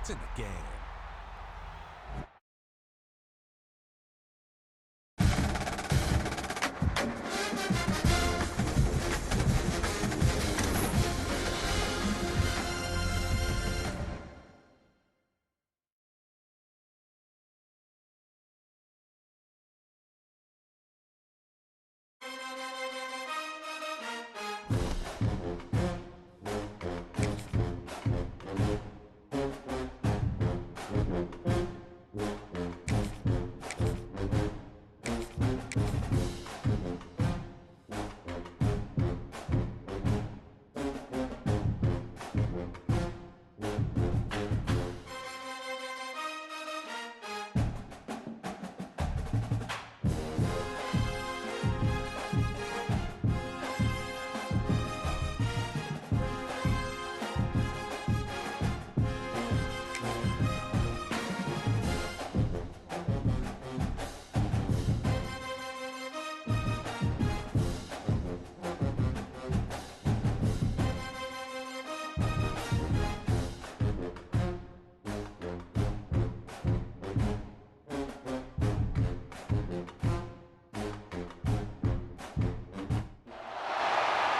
It's in the game.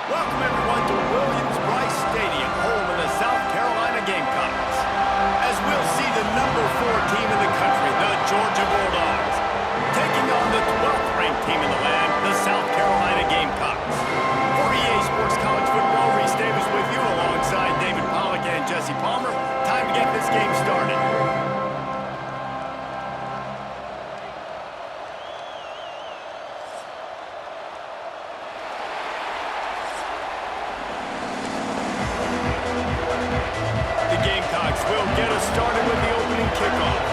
Welcome everyone to Williams-Brice Stadium, home of the South Carolina Gamecocks. As we'll see the number 4 team in the country, the Georgia Bulldogs, taking on the 12th ranked team in the land, the South Carolina Gamecocks. For EA Sports College Football, Reese Davis with you alongside David Pollack and Jesse Palmer. Time to get this game started. Will get us started with the opening kickoff.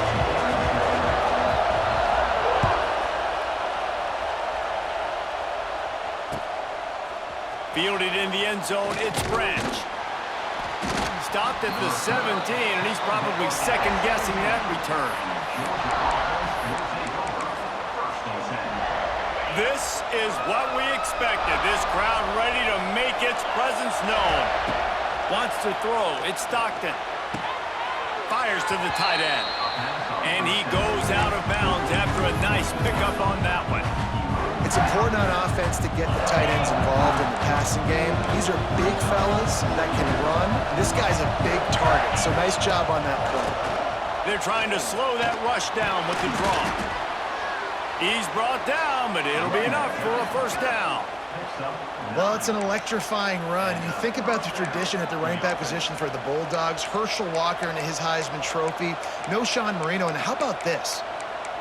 Fielded in the end zone, it's Branch. Stopped at the 17, and he's probably second-guessing that return. This is what we expected. This crowd ready to make its presence known. Wants to throw, it's Stockton. Fires to the tight end. And he goes out of bounds after a nice pickup on that one. It's important on offense to get the tight ends involved in the passing game. These are big fellas that can run. This guy's a big target, so nice job on that play. They're trying to slow that rush down with the draw. He's brought down, but it'll be enough for a first down. Well, it's an electrifying run. You think about the tradition at the running back position for the Bulldogs. Herschel Walker and his Heisman Trophy. No Sean Marino. And how about this?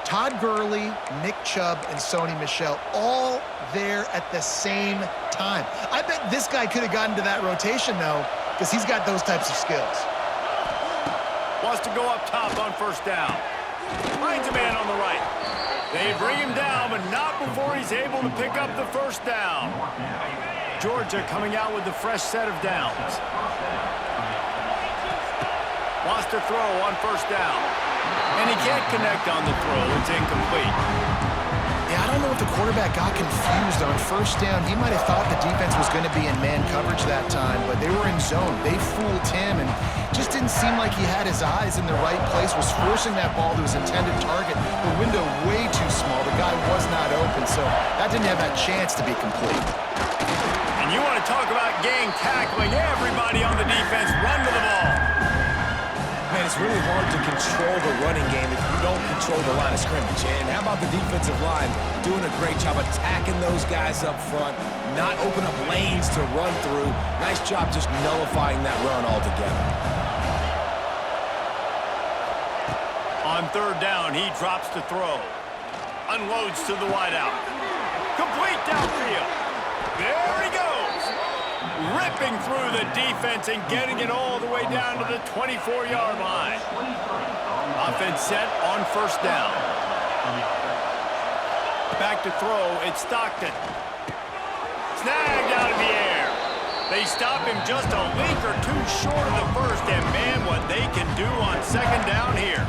Todd Gurley, Nick Chubb, and Sony Michel all there at the same time. I bet this guy could have gotten to that rotation, though, because he's got those types of skills. Wants to go up top on first down. Finds a man on the right. They bring him down, but not before he's able to pick up the first down. Georgia coming out with a fresh set of downs. Wants to throw on first down. And he can't connect on the throw. It's incomplete. Yeah, I don't know if the quarterback got confused on first down. He might have thought the defense was going to be in man coverage that time, but they were in zone. They fooled him, and just didn't seem like he had his eyes in the right place, was forcing that ball to his intended target. The window way too small. The guy was not open, so that didn't have that chance to be complete. And you want to talk about gang tackling. Everybody on the defense run to the ball. Man, it's really hard to control the running game if you don't control the line of scrimmage. And how about the defensive line doing a great job attacking those guys up front, not open up lanes to run through. Nice job just nullifying that run altogether. On third down, he drops to throw. Unloads to the wideout. Complete downfield. There he goes. Ripping through the defense and getting it all the way down to the 24-yard line. Offense set on first down. Back to throw, it's Stockton. Snagged out of the air. They stop him just a link or two short of the first, and man, what they can do on second down here.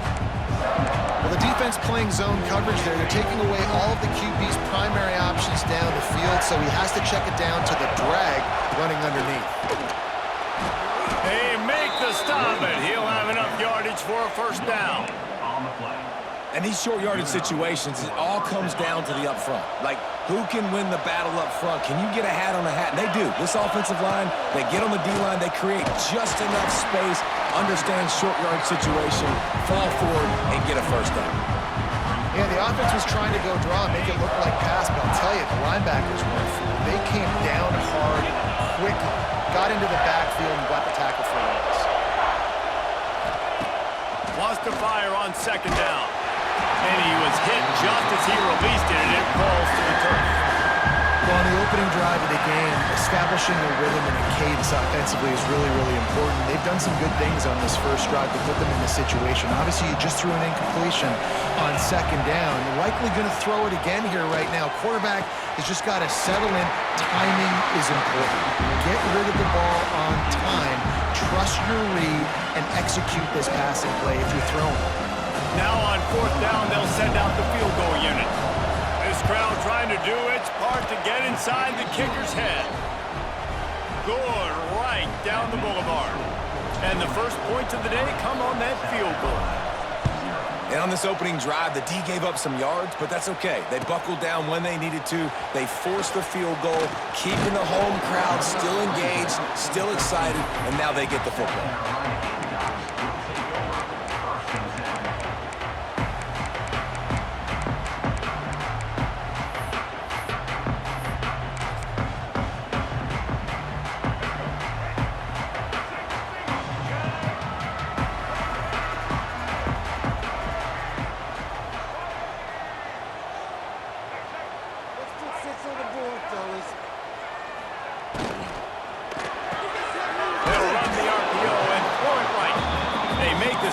Well, the defense playing zone coverage there. They're taking away all of the QB's primary options down the field, so he has to check it down to the drag running underneath. They make the stop, and he'll have enough yardage for a first down. And these short yardage situations, it all comes down to the up front. Like, who can win the battle up front? Can you get a hat on a hat? And they do. This offensive line, they get on the D-line, they create just enough space, understand short yardage situation, fall forward, and get a first down. Yeah, the offense was trying to go draw, make it look like pass, but I'll tell you, the linebackers were. They came down hard quickly, got into the backfield, and got the tackle for a loss. Wants to fire on second down. And he was hit just as he released it, and it falls to the turf. Well, on the opening drive of the game, establishing a rhythm and a cadence offensively is really, really important. They've done some good things on this first drive to put them in this situation. Obviously, you just threw an incompletion on second down. You're likely going to throw it again here right now. Quarterback has just got to settle in. Timing is important. Get rid of the ball on time. Trust your read and execute this passing play if you're throwing. Now on fourth down, they'll send out the field goal unit. This crowd trying to do its part to get inside the kicker's head. Good right down the boulevard. And the first points of the day come on that field goal. And on this opening drive, the D gave up some yards, but that's okay. They buckled down when they needed to. They forced the field goal, keeping the home crowd still engaged, still excited, and now they get the football.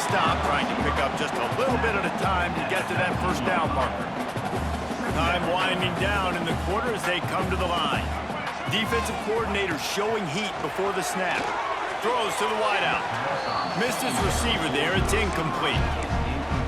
Stop, trying to pick up just a little bit at a time to get to that first down marker. Time winding down in the quarter as they come to the line. Defensive coordinator showing heat before the snap. Throws to the wideout. Missed his receiver there. It's incomplete.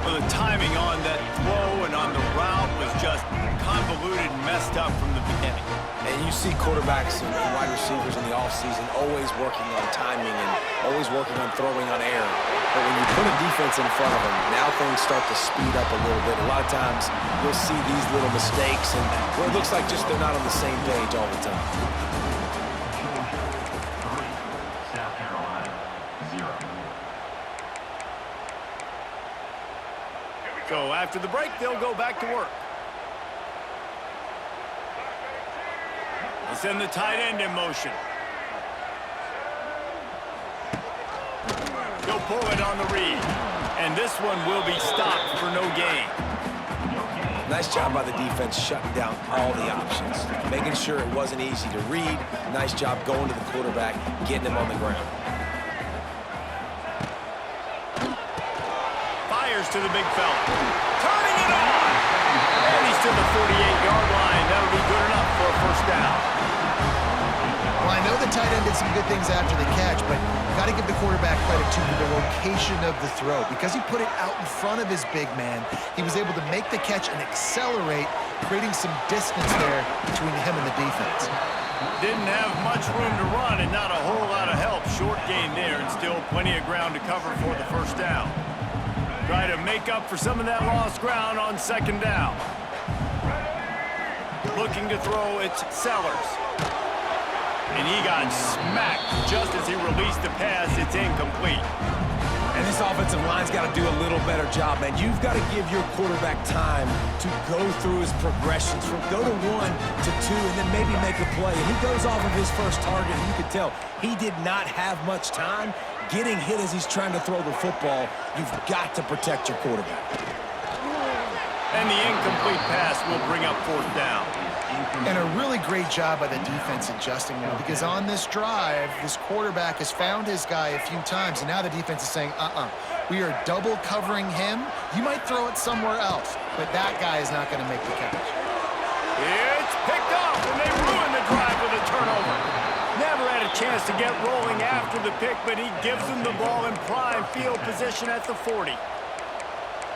Well, the timing on that throw and on the route was just convoluted and messed up from the beginning. And you see quarterbacks and wide receivers in the offseason always working on timing and always working on throwing on air. But when you put a defense in front of them, now things start to speed up a little bit. A lot of times you'll see these little mistakes and where it looks like just they're not on the same page all the time. South Carolina, 0. So after the break, they'll go back to work. They send the tight end in motion. He'll pull it on the read. And this one will be stopped for no gain. Nice job by the defense shutting down all the options, making sure it wasn't easy to read. Nice job going to the quarterback, getting him on the ground. Fires to the big fella. Turning it on! And he's to the 48-yard line. That'll be good enough for a first down. Well, I know the tight end did some good things after the catch, but got to give the quarterback credit to the location of the throw. Because he put it out in front of his big man, he was able to make the catch and accelerate, creating some distance there between him and the defense. Didn't have much room to run and not a whole lot of help. Short gain there and still plenty of ground to cover for the first down. Try to make up for some of that lost ground on second down. Looking to throw, it's Sellers. And he got smacked just as he released the pass. It's incomplete. And this offensive line's got to do a little better job, man. You've got to give your quarterback time to go through his progressions from go to 1 to 2 and then maybe make a play. And he goes off of his first target, and you can tell he did not have much time getting hit as he's trying to throw the football. You've got to protect your quarterback. And the incomplete pass will bring up fourth down. And a really great job by the defense adjusting now, because on this drive, this quarterback has found his guy a few times, and now the defense is saying, we are double covering him. You might throw it somewhere else, but that guy is not going to make the catch. It's picked off, and they ruin the drive with a turnover. Never had a chance to get rolling after the pick, but he gives them the ball in prime field position at the 40.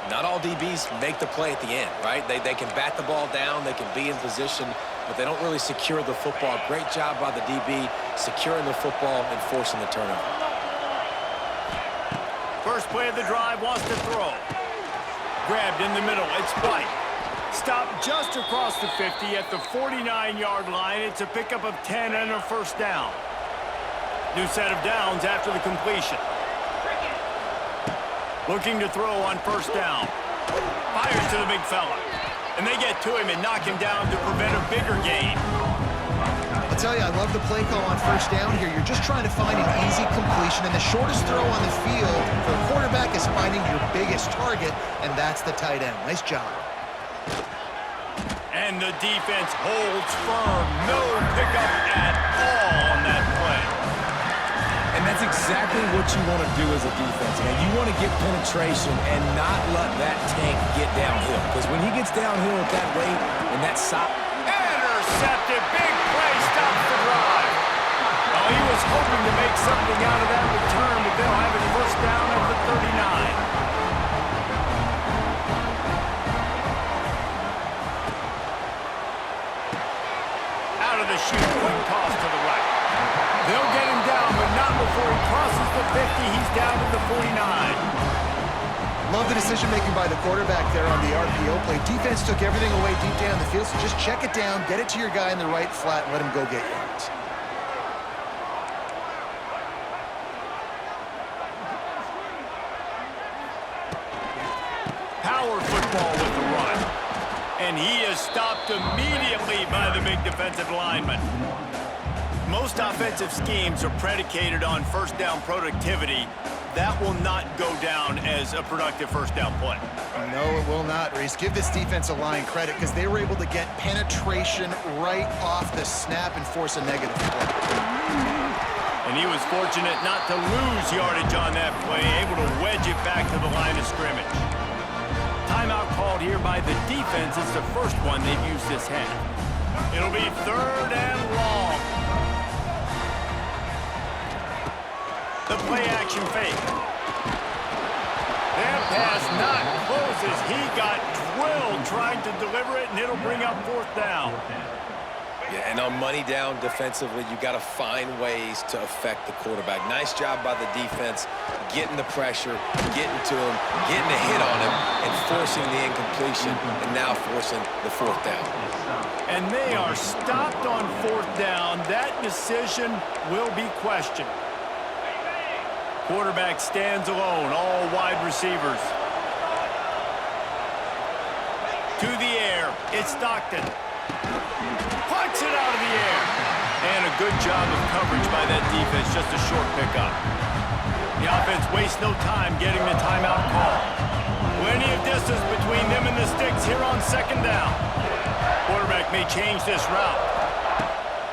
Not all DBs make the play at the end, right? They can bat the ball down, they can be in position, but they don't really secure the football. Great job by the DB securing the football and forcing the turnover. First play of the drive, wants to throw. Grabbed in the middle, it's White. Stopped just across the 50 at the 49-yard line. It's a pickup of 10 and a first down. New set of downs after the completion. Looking to throw on first down. Fires to the big fella. And they get to him and knock him down to prevent a bigger gain. I'll tell you, I love the play call on first down here. You're just trying to find an easy completion, and the shortest throw on the field for a quarterback is finding your biggest target, and that's the tight end. Nice job. And the defense holds firm. No pickup at all on that play. And that's exactly what you want to do as a defense, man. You want to get penetration and not let that tank get downhill. Because when he gets downhill at that rate and that side... Intercepted. Big play. Stops the drive. Oh, he was hoping to make something out of that return, but they'll have it first down at the 39. Shoot, quick toss to the right. They'll get him down, but not before he crosses the 50. He's down to the 49. Love the decision-making by the quarterback there on the RPO play. Defense took everything away deep down the field, so just check it down, get it to your guy in the right flat, and let him go get yards. Power football with the run. And he is stopped immediately by the big defensive lineman. Most offensive schemes are predicated on first down productivity. That will not go down as a productive first down play. No, it will not, Reese. Give this defensive line credit because they were able to get penetration right off the snap and force a negative play. And he was fortunate not to lose yardage on that play, able to wedge it back to the line of scrimmage. Timeout called here by the defense. It's the first one they've used this half. It'll be third and long. The play-action fake. That pass not closes. He got drilled trying to deliver it, and it'll bring up fourth down. Yeah, and on money down defensively, you got to find ways to affect the quarterback. Nice job by the defense, getting the pressure, getting to him, getting a hit on him, and forcing the incompletion, and now forcing the fourth down. And they are stopped on fourth down. That decision will be questioned. Quarterback stands alone, all wide receivers. To the air, it's Stockton. Punts it out of the air. And a good job of coverage by that defense, just a short pickup. The offense wastes no time getting the timeout call. Plenty of distance between them and the sticks here on second down. Quarterback may change this route.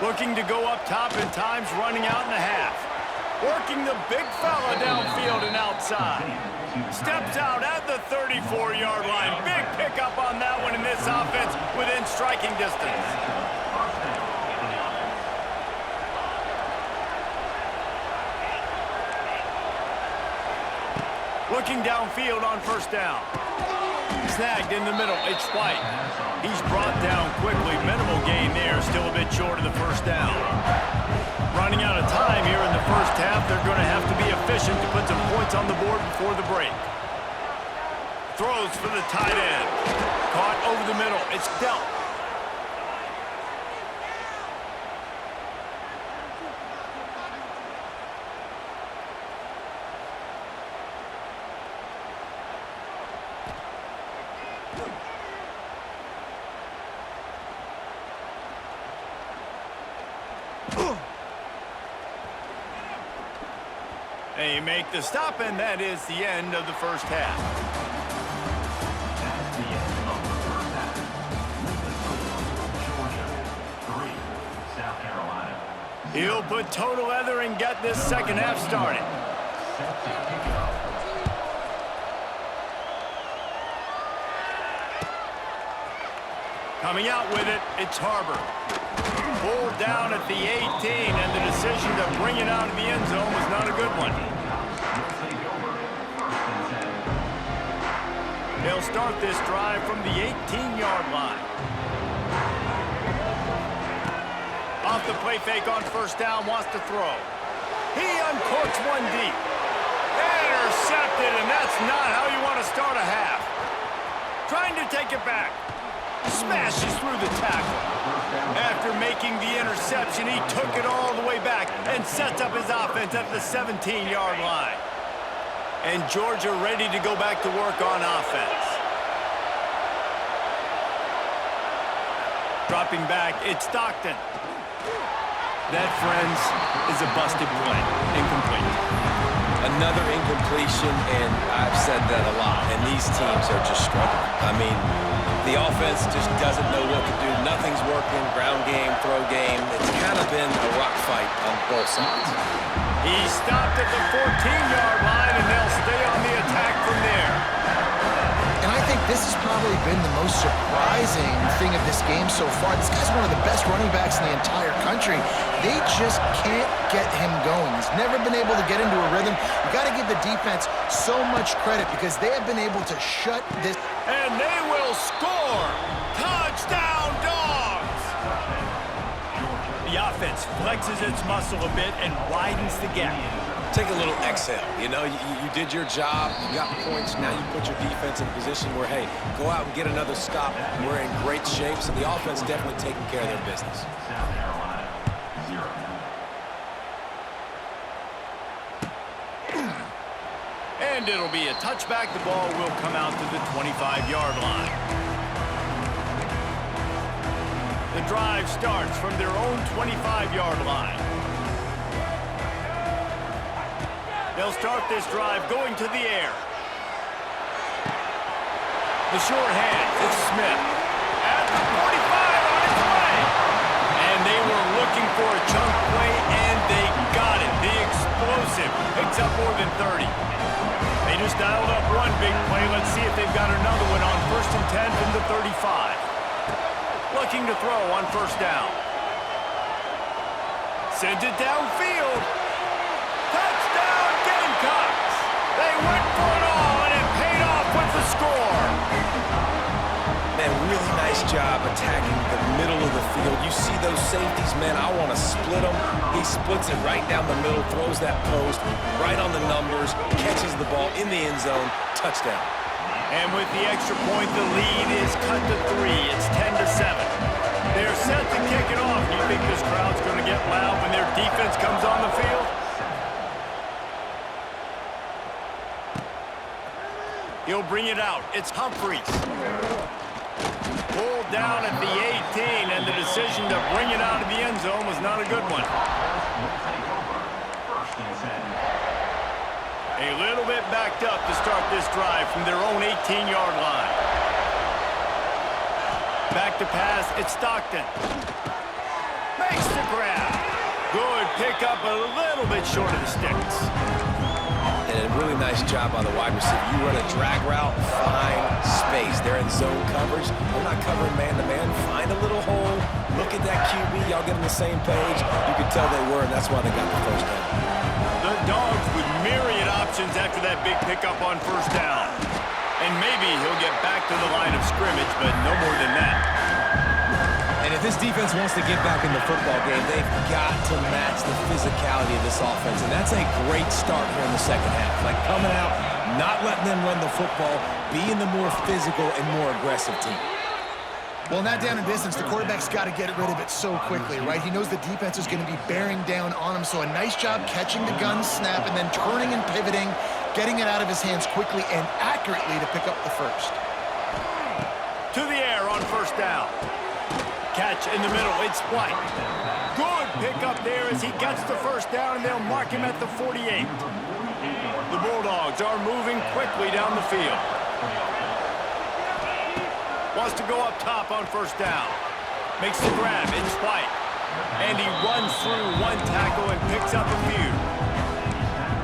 Looking to go up top in times, running out in a half. Working the big fella downfield and outside. Steps out at the 34-yard line. Big pickup on that one in this offense within striking distance. Looking downfield on first down. Snagged in the middle. It's White. He's brought down quickly. Minimal gain there. Still a bit short of the first down. Running out of time here in the first half. They're going to have to be efficient to put some points on the board before the break. Throws for the tight end. Caught over the middle. It's dealt. They make the stop, and that is the end of the first half. That's the end of the first half. Georgia 3, South Carolina. He'll put total leather and get this second half started. Set to kick it off. Coming out with it, it's Harbor. Pulled down at the 18, and the decision to bring it out of the end zone was not a good one. They'll start this drive from the 18-yard line. Off the play fake on first down, wants to throw. He uncorks one deep. Intercepted, and that's not how you want to start a half. Trying to take it back. Smashes through the tackle. After making the interception, he took it all the way back and sets up his offense at the 17-yard line. And Georgia ready to go back to work on offense. Dropping back, it's Stockton. That, friends, is a busted play. Incomplete. Another incompletion, and I've said that a lot, and these teams are just struggling. I mean, the offense just doesn't know what to do. Nothing's working. Ground game, throw game. It's kind of been a rock fight on both sides. He stopped at the 14-yard line, and they'll stay on the attack from there. And I think this has probably been the most surprising thing of this game so far. This guy's one of the best running backs in the entire country. They just can't get him going. He's never been able to get into a rhythm. You got to give the defense so much credit because they have been able to shut this. And they will score! Touchdown, Dogs! The offense flexes its muscle a bit and widens the gap. Take a little exhale. You know, you did your job. You got points. Now you put your defense in a position where, hey, go out and get another stop. We're in great shape, so the offense definitely taking care of their business. South Carolina, 0. And it'll be a touchback. The ball will come out to the 25-yard line. The drive starts from their own 25-yard line. They'll start this drive going to the air. The short hand, it's Smith. At the 45 on its way. And they were looking for a chunk play, and they got it. The explosive picks up more than 30. They just dialed up one big play. Let's see if they've got another one on 1st and 10 from the 35. Looking to throw on 1st down. Sends it downfield. Touchdown, Gamecocks! They went for it all, and it paid off with the score. Man, really nice job attacking the middle of the field. You see those safeties, man, I want to split them. He splits it right down the middle, throws that post, right on the numbers, catches the ball in the end zone, touchdown. And with the extra point, the lead is cut to 3. It's 10-7. They're set to kick it off. Do you think this crowd's going to get loud when their defense comes on the field? He'll bring it out. It's Humphreys. Pulled down at the 18, and the decision to bring it out of the end zone was not a good one. A little bit backed up to start this drive from their own 18-yard line. Back to pass, it's Stockton. Makes the grab. Good pickup, a little bit short of the sticks. And a really nice job by the wide receiver. You run a drag route, find space. They're in zone coverage. They're not covering man-to-man. Find a little hole. Look at that QB. Y'all get on the same page. You can tell they were, and that's why they got the 1st down. The Dogs with myriad options after that big pickup on 1st down. And maybe he'll get back to the line of scrimmage, but no more than that. And if this defense wants to get back in the football game, they've got to match the physicality of this offense. And that's a great start here in the second half. Like coming out, not letting them run the football, being the more physical and more aggressive team. Well, not down in distance, the quarterback's got to get rid of it so quickly, right? He knows the defense is going to be bearing down on him, so a nice job catching the gun snap and then turning and pivoting, getting it out of his hands quickly and accurately to pick up the 1st. To the air on 1st down. Catch in the middle, it's White. Good pickup there as he gets the 1st down, and they'll mark him at the 48. The Bulldogs are moving quickly down the field. Wants to go up top on 1st down. Makes the grab, it's White. And he runs through one tackle and picks up a few.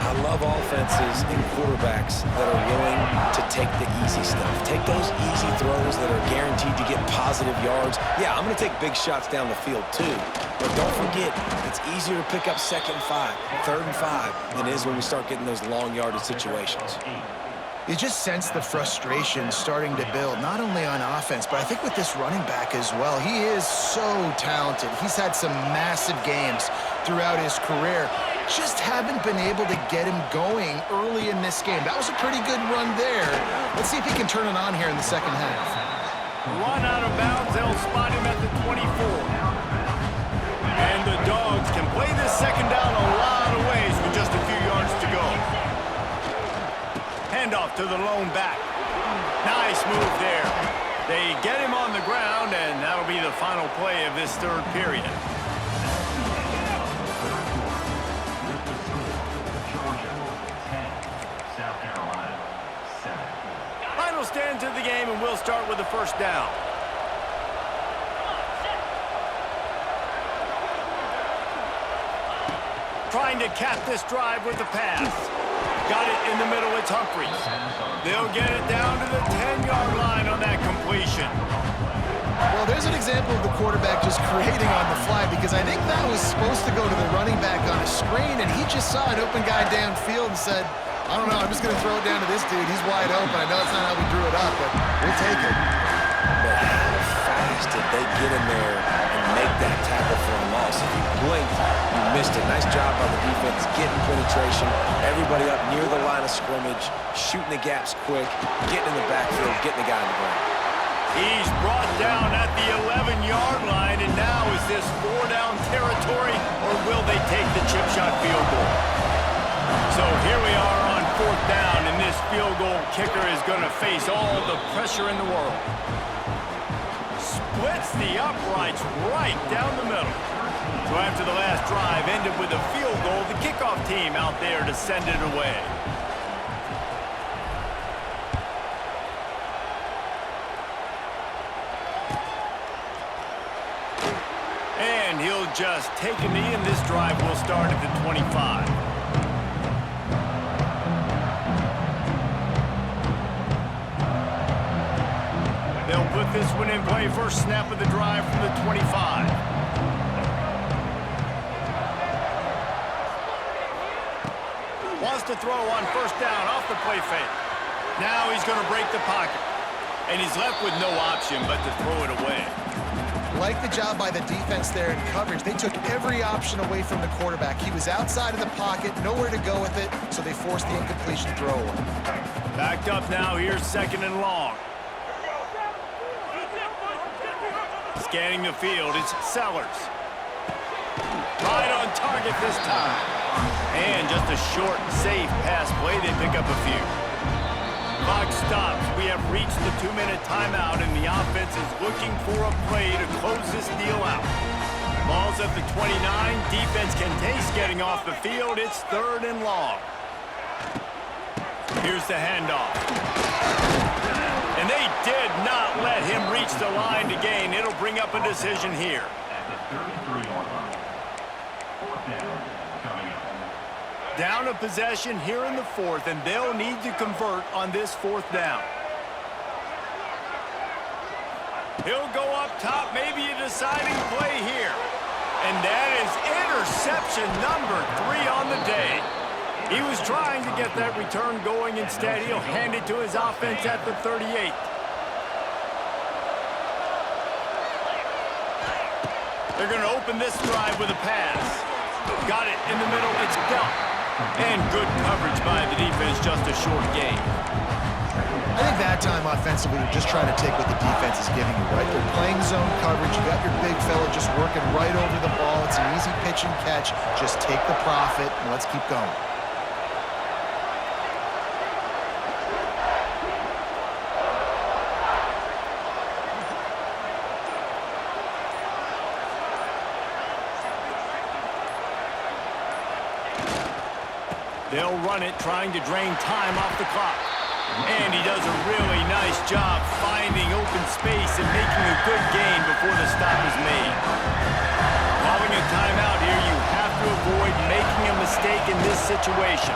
I love offenses and quarterbacks that are willing to take the easy stuff. Take those easy throws that are guaranteed to get positive yards. Yeah, I'm going to take big shots down the field too. But don't forget, it's easier to pick up 2nd and 5, 3rd and 5 than it is when we start getting those long yardage situations. You just sense the frustration starting to build, not only on offense, but I think with this running back as well. He is so talented. He's had some massive games throughout his career. just haven't been able to get him going early in this game. That was a pretty good run there. Let's see if he can turn it on here in the second half. Run out of bounds, they'll spot him at the 24. And the Dogs can play this second down a lot of ways with just a few yards to go. Handoff to the lone back. Nice move there. They get him on the ground, and that'll be the final play of this third period. Georgia 10, South Carolina 7. Final stands of the game, and we'll start with the first down. Trying to cap this drive with the pass. Got it in the middle, it's Humphries. They'll get it down to the 10-yard line on that completion. Well, there's an example of the quarterback just creating on the fly, because I think that was supposed to go to the running back on a screen, and he just saw an open guy downfield and said, I don't know, I'm just going to throw it down to this dude. He's wide open. I know it's not how we drew it up, but we'll take it. But how fast did they get in there and make that tackle for a loss? If you blinked, you missed it. Nice job by the defense, getting penetration, everybody up near the line of scrimmage, shooting the gaps quick, getting in the backfield, getting the guy in the ground. He's brought down at the 11-yard line, and now is this 4-down territory, or will they take the chip shot field goal? So here we are on 4th down, and this field goal kicker is going to face all the pressure in the world. Splits the uprights right down the middle. So after the last drive ended with a field goal, the kickoff team out there to send it away. And he'll just take a knee, and this drive will start at the 25. They'll put this one in play. First snap of the drive from the 25. Wants to throw on first down off the play fake. Now he's going to break the pocket. And he's left with no option but to throw it away. Like the job by the defense there in coverage. They took every option away from the quarterback. He was outside of the pocket, nowhere to go with it, so they forced the incompletion throwaway. Backed up now, here's 2nd and long. Scanning the field, it's Sellers. Right on target this time. And just a short, safe pass play. They pick up a few. Clock stops. We have reached the 2-minute timeout, and the offense is looking for a play to close this deal out. Ball's at the 29. Defense can taste getting off the field. It's 3rd and long. Here's the handoff. And they did not let him reach the line to gain. It'll bring up a decision here. At the 33-yard line. 4th down coming up. Down a possession here in the 4th, and they'll need to convert on this 4th down. He'll go up top, maybe a deciding play here. And that is interception number 3 on the day. He was trying to get that return going. Instead, he'll hand it to his offense at the 38. They're going to open this drive with a pass. Got it in the middle. It's Bell. And good coverage by the defense, just a short gain. I think that time offensively, you're just trying to take what the defense is giving you, right? They're playing zone coverage. You got your big fella just working right over the ball. It's an easy pitch and catch. Just take the profit, and let's keep going. They'll run it, trying to drain time off the clock. And he does a really nice job finding open space and making a good gain before the stop is made. Calling a timeout here, you have to avoid making a mistake in this situation.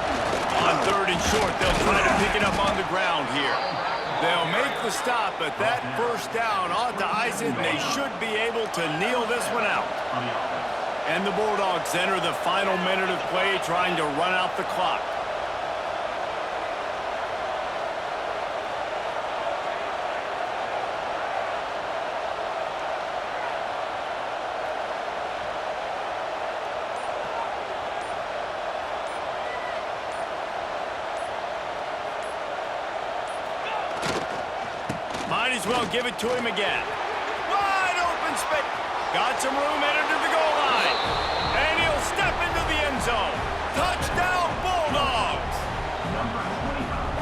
On 3rd and short, they'll try to pick it up on the ground here. They'll make the stop, but that first down ought to ice it, and they should be able to kneel this one out. And the Bulldogs enter the final minute of play, trying to run out the clock. Might as well give it to him again. Wide open space. Got some room headed to the goal line. And he'll step into the end zone. Touchdown, Bulldogs!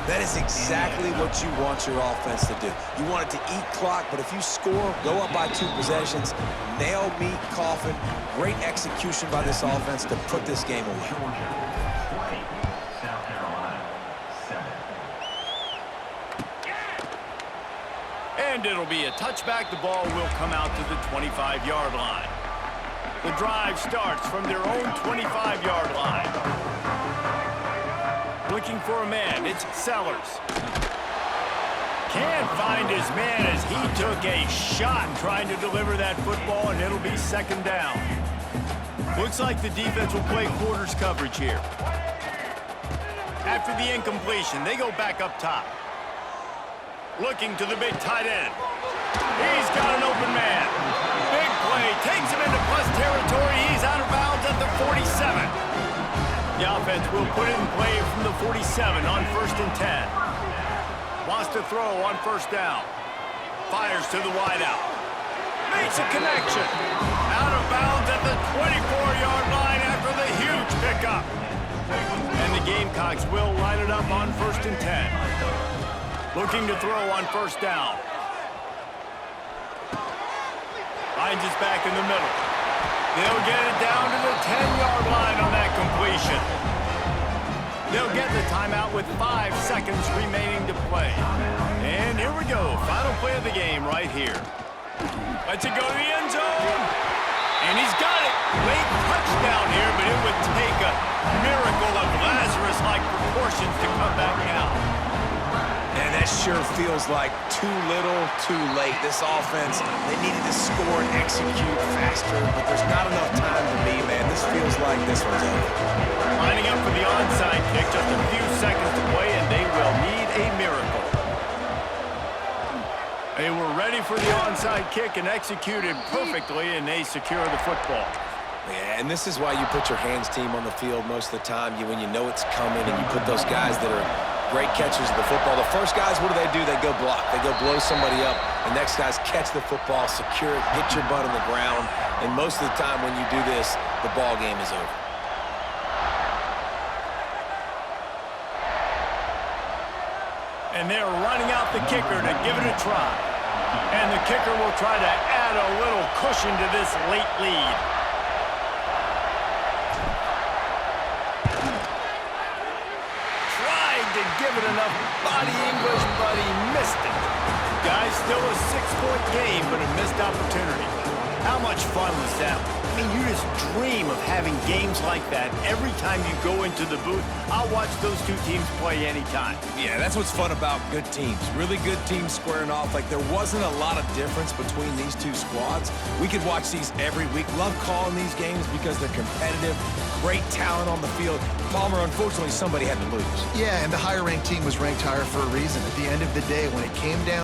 That is exactly what you want your offense to do. You want it to eat clock, but if you score, go up by 2 possessions, nail meat coffin, great execution by this offense to put this game away. Georgia 20, South Carolina 7. And it'll be a touchback. The ball will come out to the 25-yard line. The drive starts from their own 25-yard line. Looking for a man, it's Sellers. Can't find his man as he took a shot trying to deliver that football, and it'll be second down. Looks like the defense will play quarters coverage here. After the incompletion, they go back up top. Looking to the big tight end. He's got an open man. Big play, takes him into plus territory. He's out of bounds at the 47. The offense will put it in play from the 47 on 1st and 10. Wants to throw on 1st down. Fires to the wideout. Makes a connection. Out of bounds at the 24-yard line after the huge pickup. And the Gamecocks will line it up on 1st and 10. Looking to throw on 1st down. Finds his back in the middle. They'll get it down to the 10-yard line on that completion. They'll get the timeout with 5 seconds remaining to play. And here we go. Final play of the game right here. Lets it go to the end zone. And he's got it. Late touchdown here, but it would take a miracle of Lazarus-like proportions to come back out. And that sure feels like too little, too late. This offense, they needed to score and execute faster, but there's not enough time to me, man. This feels like this one's over. Lining up for the onside kick, just a few seconds to play, and they will need a miracle. They were ready for the onside kick and executed perfectly, and they secure the football. Yeah, and this is why you put your hands team on the field most of the time. When you know it's coming, and you put those guys that are great catchers of the football. The first guys, what do? They go block. They go blow somebody up. The next guys catch the football, secure it, get your butt on the ground. And most of the time when you do this, the ball game is over. And they're running out the kicker to give it a try. And the kicker will try to add a little cushion to this late lead. To give it enough body English, but he missed it. Guys, still a 6-point game, but a missed opportunity. How much fun was that? I mean, you just dream of having games like that every time you go into the booth. I'll watch those two teams play anytime. Yeah, that's what's fun about good teams. Really good teams squaring off. Like, there wasn't a lot of difference between these two squads. We could watch these every week. Love calling these games because they're competitive. Great talent on the field. Palmer, unfortunately, somebody had to lose. Yeah, and the higher-ranked team was ranked higher for a reason. At the end of the day, when it came down